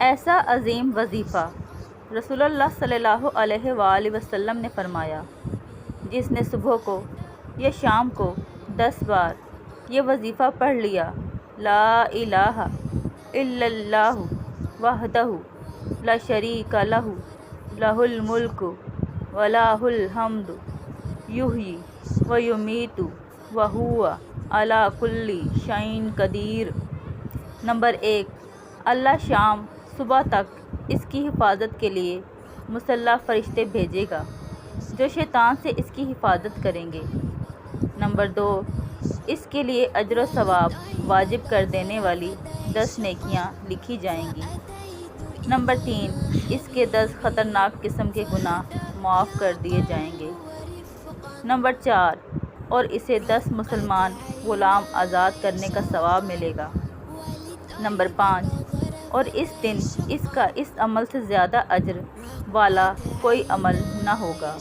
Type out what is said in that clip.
ایسا عظیم وظیفہ رسول اللہ صلی اللہ علیہ وآلہ وسلم نے فرمایا، جس نے صبح کو یا شام کو 10 بار یہ وظیفہ پڑھ لیا، لا الہ الا اللہ وحدہ لا شریک لہ لہ الملک ولہ الحمد یحیی ویمیت وہو علی کل شیء قدیر۔ نمبر 1، اللہ شام صبح تک اس کی حفاظت کے لیے مسلح فرشتے بھیجے گا جو شیطان سے اس کی حفاظت کریں گے۔ نمبر 2، اس کے لیے اجر و ثواب واجب کر دینے والی 10 نیکیاں لکھی جائیں گی۔ نمبر 3، اس کے 10 خطرناک قسم کے گناہ معاف کر دیے جائیں گے۔ نمبر 4، اور اسے 10 مسلمان غلام آزاد کرنے کا ثواب ملے گا۔ نمبر 5، اور اس دن اس کا اس عمل سے زیادہ اجر والا کوئی عمل نہ ہوگا۔